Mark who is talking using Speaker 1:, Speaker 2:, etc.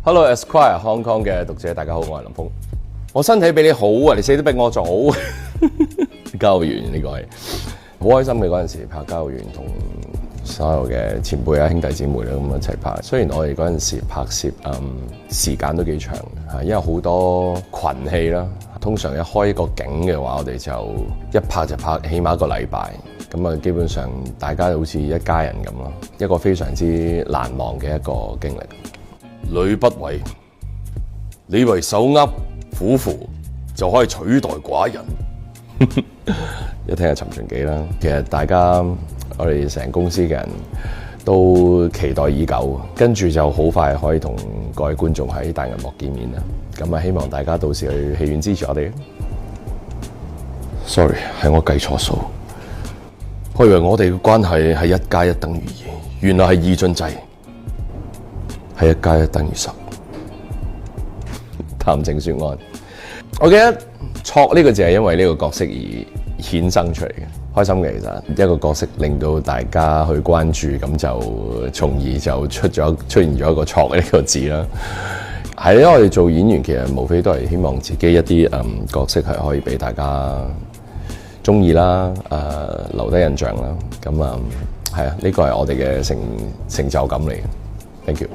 Speaker 1: Hello Esquire Hong Kong 嘅讀者，大家好，我係林峰。我身體比你好啊，你死都逼我做。交友員呢個係好開心嘅，嗰陣時拍交友員，同所有嘅前輩啊兄弟姊妹啦咁一齊拍。雖然我哋嗰陣時拍攝時間都幾長嚇，因為好多群戲啦。通常一開一個景嘅話，我哋就一拍就拍起碼一個禮拜。咁啊，基本上大家好似一家人咁咯，一個非常之難忘嘅一個經歷。呂不韋，你以為手握虎符就可以取代寡人？一聽下《尋秦記》啦，其實大家我哋成公司嘅人都期待已久，跟住就好快可以同各位觀眾喺大銀幕見面啦。咁啊，希望大家到時去戲院支持我哋。Sorry， 係我計錯數，我以為我哋嘅關係係1+1等於2，原來係二進制。係1+1等於10。談情說愛，我記得錯呢個字係因為呢個角色而衍生出嚟嘅，開心嘅其實一個角色令到大家去關注，咁就從而就出現咗一個錯呢個字啦。係因為我哋做演員其實無非都係希望自己一啲角色係可以俾大家中意啦，留低印象啦。咁係啊，呢個係我哋嘅成就感嚟嘅。Thank you。